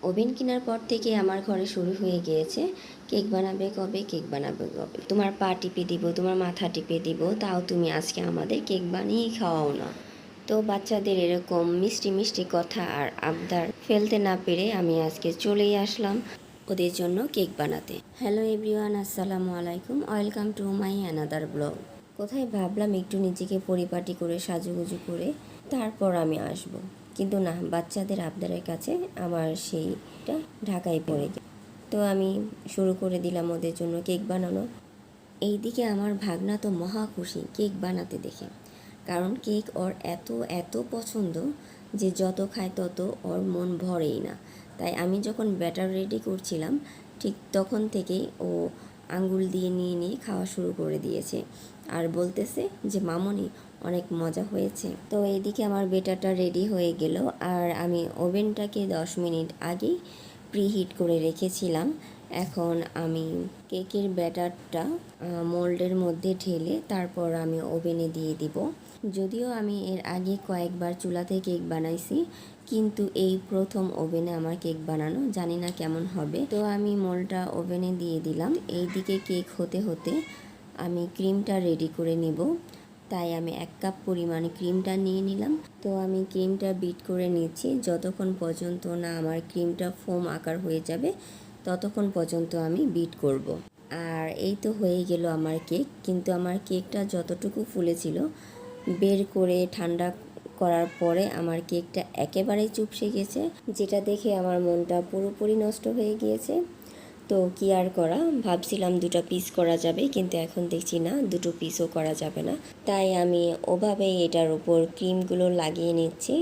Oven কেনার পর থেকে আমার ঘরে শুরু হয়ে গিয়েছে কেক বানাবে কবে, কেক বানাবে কবে, তোমার পা টিপে দিব, তোমার মাথা টিপে দিব, তাও তুমি আজকে আমাদের কেক বানিয়ে খাওয়াও না। তো বাচ্চাদের এরকম মিষ্টি মিষ্টি কথা আর আবদার ফেলতে না পেরে আমি আজকে চলেই আসলাম ওদের জন্য কেক বানাতে। হ্যালো এভরিওয়ান, আসসালামু আলাইকুম, welcome to my another blog. কোথায় ভাবলাম একটু নিজেকে পরিপাটি করে সাজুগুজু করে তারপর আমি আসব, কিন্তু না, বাচ্চাদের আবদারের কাছে আমার সেইটা ঢাকায় পড়ে গেল। তো আমি শুরু করে দিলাম ওদের জন্য কেক বানানো। এইদিকে আমার ভাগনা তো মহা খুশি কেক বানাতে দেখে, কারণ কেক ওর এত এত পছন্দ যে যত খায় তত ওর মন ভরেই না। তাই আমি যখন ব্যাটার রেডি করছিলাম ঠিক তখন থেকেই ও আঙ্গুল দিয়ে নিয়ে নিয়ে খাওয়া শুরু করে দিয়েছে আর বলতেছে যে মামনি অনেক মজা হয়েছে। তো এইদিকে আমার ব্যাটারটা রেডি হয়ে গেল আর আমি ওভেনটাকে 10 মিনিট আগেই প্রিহিট করে রেখেছিলাম। এখন আমি কেকের ব্যাটারটা মোল্ডের মধ্যে ঢেলে তারপর আমি ওভেনে দিয়ে দিব। যদিও আমি এর আগে কয়েকবার চুলাতে কেক বানাইছি, কিন্তু এই প্রথম ওভেনে আমার কেক বানানো, জানি না কেমন হবে। তো আমি মোল্ডটা ওভেনে দিয়ে দিলাম। এইদিকে কেক হতে হতে আমি ক্রিমটা রেডি করে নিব, তাই আমি 1 কাপ পরিমাণে ক্রিমটা নিয়ে নিলাম। তো আমি ক্রিমটা বিট করে নিচ্ছি, যতক্ষণ পর্যন্ত না আমার ক্রিমটা ফোম আকার হয়ে যাবে ততক্ষণ পর্যন্ত আমি বিট করব। আর এই তো হয়ে গেল আমার কেক। কিন্তু আমার কেকটা যতটুকু ফুলেছিল বের করে ঠান্ডা করার পরে আমার কেকটা একেবারেই চুপসে গেছে, যেটা দেখে আমার মনটা পুরোপুরি নষ্ট হয়ে গিয়েছে। তো কি আর করা, ভাবছিলাম 2টা পিস করা যাবে, কিন্তু এখন দেখছি না, 2টো পিসও করা যাবে না। তাই আমি ওভাবেই এটার উপর ক্রিমগুলো লাগিয়ে নিচ্ছি।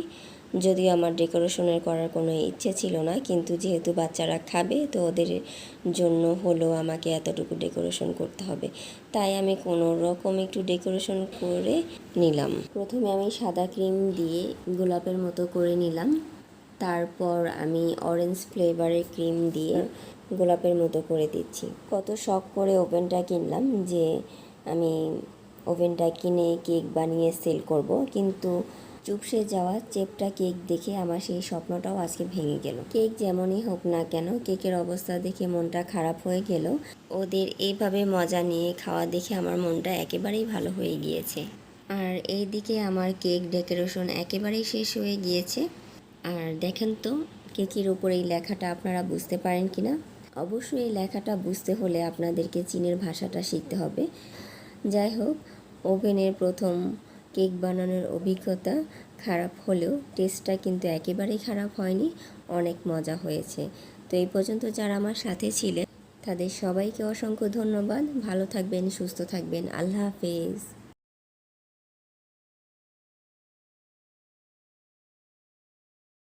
যদিও আমার ডেকোরেশনের করার কোনো ইচ্ছে ছিল না, কিন্তু যেহেতু বাচ্চারা খাবে তো ওদের জন্য হলো আমাকে এতটুকু ডেকোরেশন করতে হবে, তাই আমি কোনো রকম একটু ডেকোরেশন করে নিলাম। প্রথমে আমি সাদা ক্রিম দিয়ে গোলাপের মতো করে নিলাম, তারপর আমি অরেঞ্জ ফ্লেভারের ক্রিম দিয়ে গোলাপের মতো করে দিচ্ছি। কত শখ করে ওভেনটা কিনলাম যে আমি ওভেনটা কিনে কেক বানিয়ে সেল করব, কিন্তু চুপসে যাওয়া চেপটা কেক দেখে আমার সেই স্বপ্নটাও আজকে ভেঙে গেল। কেক যেমনই হোক না কেন, কেকের অবস্থা দেখে মনটা খারাপ হয়ে গেল। ওদের এইভাবে মজা নিয়ে খাওয়া দেখে আমার মনটা একেবারেই ভালো হয়ে গিয়েছে। আর এইদিকে আমার কেক ডেকোরেশন একেবারেই শেষ হয়ে গিয়েছে। আর দেখেন তো কেকের উপর এই লেখাটা আপনারা বুঝতে পারেন কিনা। অবশ্যই এই লেখাটা বুঝতে হলে আপনাদেরকে চীনের ভাষাটা শিখতে হবে। যাই হোক, ওভেনের প্রথম কেক বানানোর অভিজ্ঞতা খারাপ হলেও টেস্টটা কিন্তু একেবারেই খারাপ হয়নি, অনেক মজা হয়েছে। তো এই পর্যন্ত যারা আমার সাথে ছিলেন তাদের সবাইকে অসংখ্য ধন্যবাদ। ভালো থাকবেন, সুস্থ থাকবেন, আল্লাহ হাফেজ।